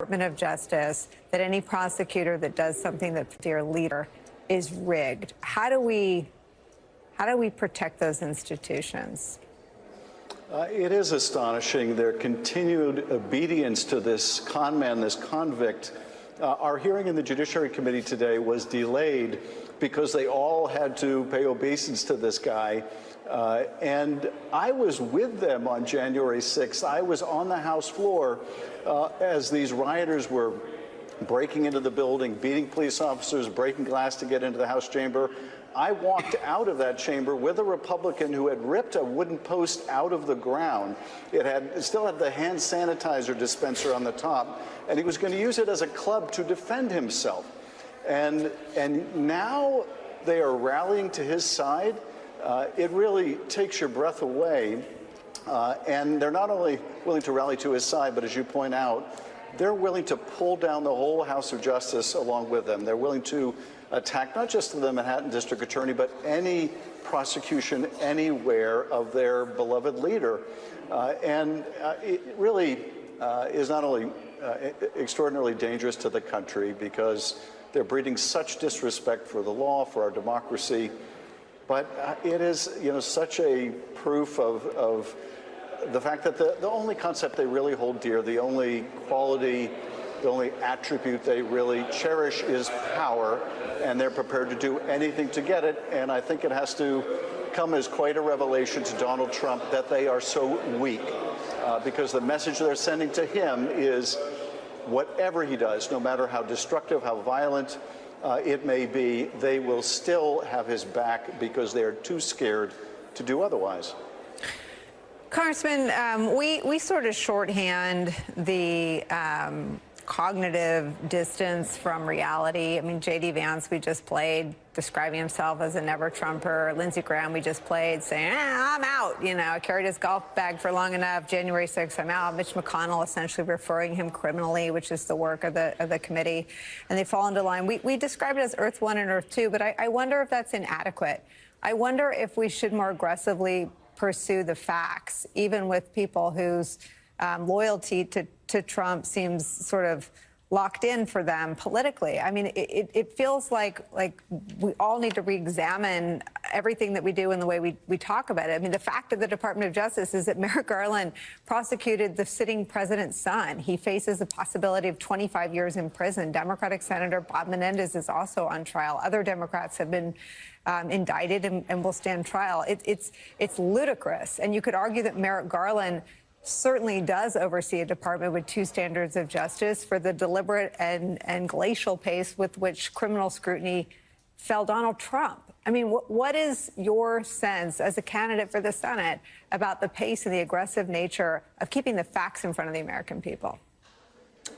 Department of Justice that any prosecutor that does something that's their leader is rigged. How do we protect those institutions? It is astonishing, their continued obedience to this con man, this convict. Our hearing in the Judiciary Committee today was delayed because they all had to pay obeisance to this guy. And I was with them on January 6th. I was on the House floor as these rioters were breaking into the building, beating police officers, breaking glass to get into the House chamber. I walked out of that chamber with a Republican who had ripped a wooden post out of the ground. It still had the hand sanitizer dispenser on the top, and he was going to use it as a club to defend himself. And now they are rallying to his side. It really takes your breath away. And they're not only willing to rally to his side, but as you point out, they're willing to pull down the whole House of Justice along with them. They're willing to attack not just the Manhattan District Attorney, but any prosecution anywhere of their beloved leader. It really is not only extraordinarily dangerous to the country because they're breeding such disrespect for the law, for our democracy, but it is, such a proof of the fact that the only concept they really hold dear, the only quality, the only attribute they really cherish is power, and they're prepared to do anything to get it. And I think it has to come as quite a revelation to Donald Trump that they are so weak, because the message they're sending to him is whatever he does, no matter how destructive, how violent it may be, they will still have his back because they are too scared to do otherwise. Congressman, we sort of shorthand the cognitive distance from reality. I mean, J.D. Vance, we just played, describing himself as a never-Trumper. Lindsey Graham, we just played, saying, I'm out. I carried his golf bag for long enough. January 6th, I'm out. Mitch McConnell essentially referring him criminally, which is the work of the committee. And they fall into line. We describe it as Earth 1 and Earth 2, but I wonder if that's inadequate. I wonder if we should more aggressively pursue the facts, even with people whose loyalty to Trump seems sort of locked in for them politically. I mean, it feels like we all need to re-examine everything that we do and the way we talk about it. I mean, the fact of the Department of Justice is that Merrick Garland prosecuted the sitting president's son. He faces the possibility of 25 years in prison. Democratic Senator Bob Menendez is also on trial. Other Democrats have been indicted and will stand trial. It's ludicrous. And you could argue that Merrick Garland certainly does oversee a department with two standards of justice for the deliberate and glacial pace with which criminal scrutiny fell Donald Trump. I mean, what is your sense as a candidate for the Senate about the pace and the aggressive nature of keeping the facts in front of the American people?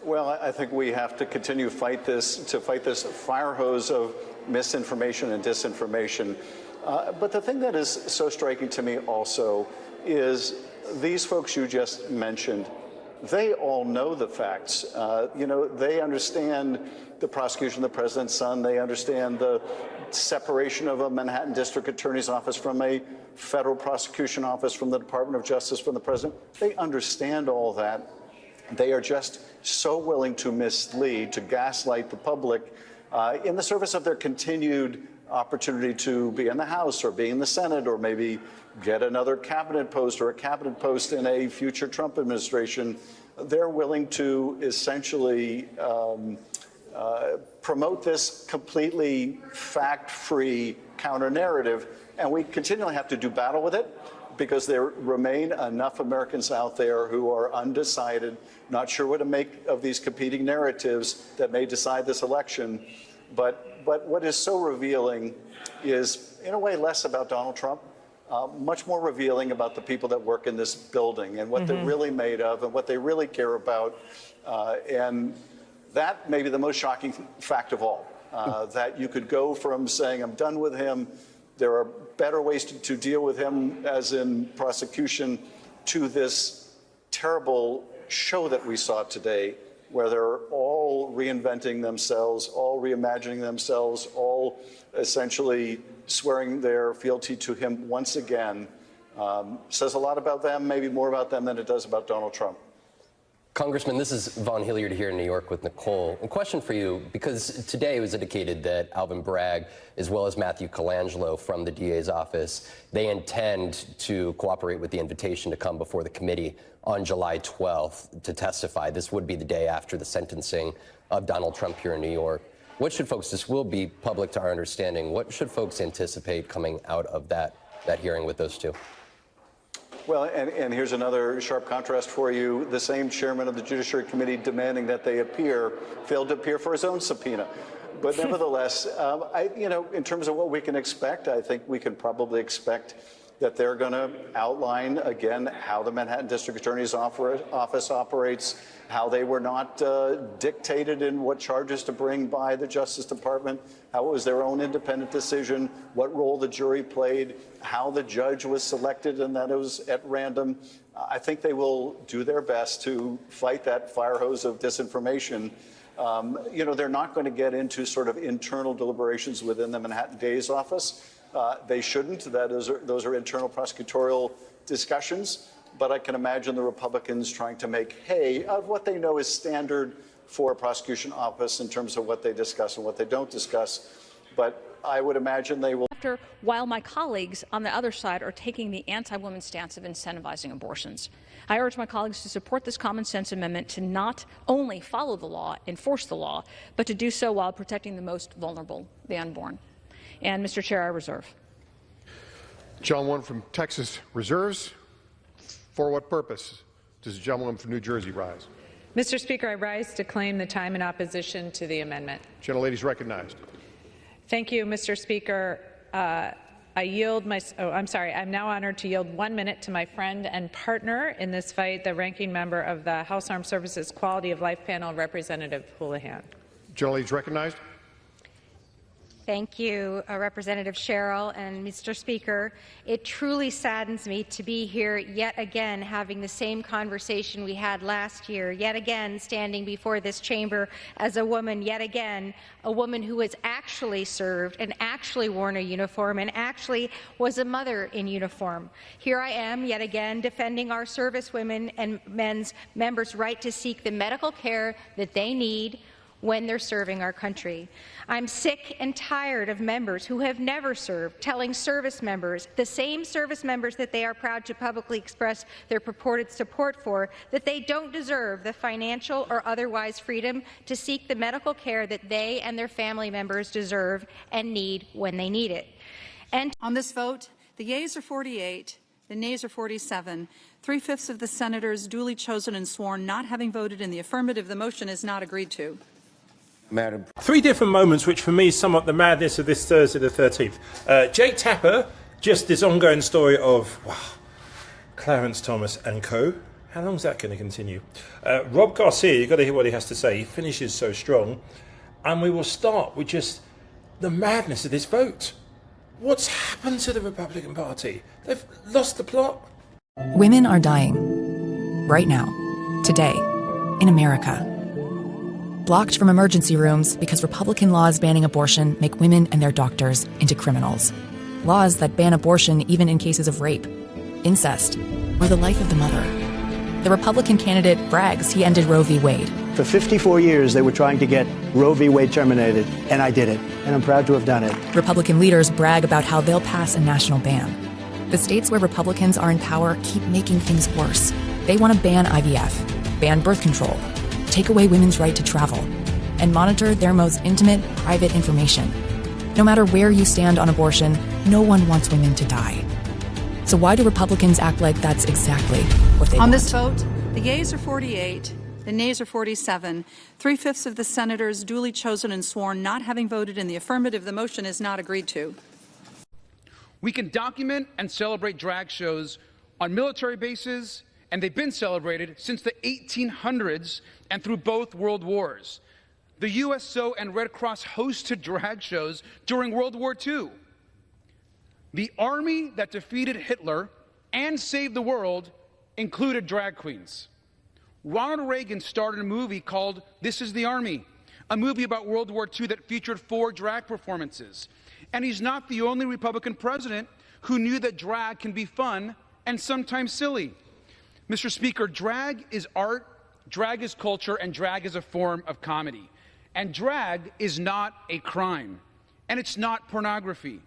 Well, I think we have to continue to fight this fire hose of misinformation and disinformation. But the thing that is so striking to me also is these folks you just mentioned, they all know the facts. They understand the prosecution of the president's son. They understand the separation of a Manhattan District Attorney's office from a federal prosecution office, from the Department of Justice, from the president. They understand all that. They are just so willing to mislead, to gaslight the public in the service of their continued opportunity to be in the House or be in the Senate or maybe get another cabinet post or a cabinet post in a future Trump administration. They're willing to essentially promote this completely fact-free counter-narrative, and we continually have to do battle with it because there remain enough Americans out there who are undecided, not sure what to make of these competing narratives that may decide this election. But what is so revealing is, in a way, less about Donald Trump, much more revealing about the people that work in this building and what they're really made of and what they really care about. And that may be the most shocking fact of all, that you could go from saying, I'm done with him, there are better ways to deal with him, as in prosecution, to this terrible show that we saw today, where they're all reinventing themselves, all reimagining themselves, all essentially swearing their fealty to him once again. Says a lot about them, maybe more about them than it does about Donald Trump. Congressman, this is Vaughn Hilliard here in New York with Nicole. A question for you, because today it was indicated that Alvin Bragg, as well as Matthew Colangelo from the DA's office, they intend to cooperate with the invitation to come before the committee on July 12th to testify. This would be the day after the sentencing of Donald Trump here in New York. What should folks, this will be public to our understanding, what should folks anticipate coming out of that hearing with those two? Well, and here's another sharp contrast for you. The same chairman of the Judiciary Committee demanding that they appear failed to appear for his own subpoena. But nevertheless, in terms of what we can expect, I think we can probably expect that they're going to outline again how the Manhattan District Attorney's office operates, how they were not dictated in what charges to bring by the Justice Department, how it was their own independent decision, what role the jury played, how the judge was selected and that it was at random. I think they will do their best to fight that fire hose of disinformation. They're not going to get into sort of internal deliberations within the Manhattan DA's office. They shouldn't. Those are internal prosecutorial discussions. But I can imagine the Republicans trying to make hay of what they know is standard for a prosecution office in terms of what they discuss and what they don't discuss. But I would imagine they will. While my colleagues on the other side are taking the anti-woman stance of incentivizing abortions, I urge my colleagues to support this common sense amendment to not only follow the law, enforce the law, but to do so while protecting the most vulnerable, the unborn. And, Mr. Chair, I reserve. John One from Texas reserves. For what purpose does the gentleman from New Jersey rise? Mr. Speaker, I rise to claim the time in opposition to the amendment. Gentlelady is recognized. Thank you, Mr. Speaker. I'm now honored to yield 1 minute to my friend and partner in this fight, the ranking member of the House Armed Services Quality of Life Panel, Representative Houlihan. Gentlelady is recognized. Thank you, Representative Sherrill. And Mr. Speaker, it truly saddens me to be here yet again having the same conversation we had last year, yet again standing before this chamber as a woman, yet again a woman who has actually served and actually worn a uniform and actually was a mother in uniform. Here I am yet again defending our servicewomen and men's members' right to seek the medical care that they need when they're serving our country. I'm sick and tired of members who have never served telling service members, the same service members that they are proud to publicly express their purported support for, that they don't deserve the financial or otherwise freedom to seek the medical care that they and their family members deserve and need when they need it. And on this vote, the yeas are 48, the nays are 47. 3/5 of the senators duly chosen and sworn not having voted in the affirmative, the motion is not agreed to. Madam. Three different moments which for me sum up the madness of this Thursday the 13th. Jake Tapper, just this ongoing story of Clarence Thomas and co. How long is that going to continue? Rob Garcia, you've got to hear what he has to say. He finishes so strong. And we will start with just the madness of this vote. What's happened to the Republican Party? They've lost the plot. Women are dying. Right now. Today. In America. Blocked from emergency rooms because Republican laws banning abortion make women and their doctors into criminals. Laws that ban abortion even in cases of rape, incest, or the life of the mother. The Republican candidate brags he ended Roe v. Wade. For 54 years, they were trying to get Roe v. Wade terminated, and I did it, and I'm proud to have done it. Republican leaders brag about how they'll pass a national ban. The states where Republicans are in power keep making things worse. They want to ban IVF, ban birth control, take away women's right to travel, and monitor their most intimate, private information. No matter where you stand on abortion, no one wants women to die. So why do Republicans act like that's exactly what they want? On this vote, the yeas are 48, the nays are 47. 3/5 of the senators duly chosen and sworn not having voted in the affirmative, the motion is not agreed to. We can document and celebrate drag shows on military bases, and they've been celebrated since the 1800s and through both world wars. The USO and Red Cross hosted drag shows during World War II. The army that defeated Hitler and saved the world included drag queens. Ronald Reagan starred in a movie called This Is the Army, a movie about World War II that featured 4 drag performances. And he's not the only Republican president who knew that drag can be fun and sometimes silly. Mr. Speaker, drag is art drag is culture and drag is a form of comedy. And drag is not a crime, and it's not pornography.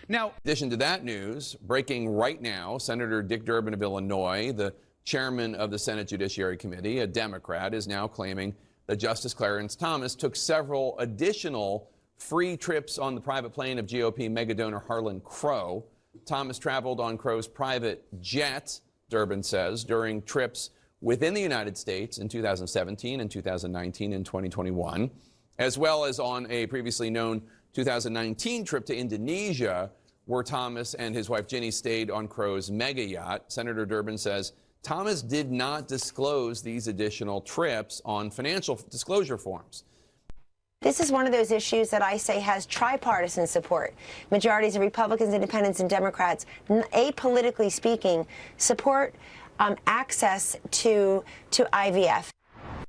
Now, in addition to that news, breaking right now, Senator Dick Durbin of Illinois, the chairman of the Senate Judiciary Committee, a Democrat, is now claiming that Justice Clarence Thomas took several additional free trips on the private plane of GOP megadonor Harlan Crow. Thomas traveled on Crow's private jet, Durbin says, during trips within the United States in 2017 and 2019 and 2021, as well as on a previously known 2019 trip to Indonesia, where Thomas and his wife Ginny stayed on Crow's mega yacht. Senator Durbin says Thomas did not disclose these additional trips on financial disclosure forms. This is one of those issues that I say has tripartisan support. Majorities of Republicans, Independents, and Democrats, apolitically speaking, support access to IVF.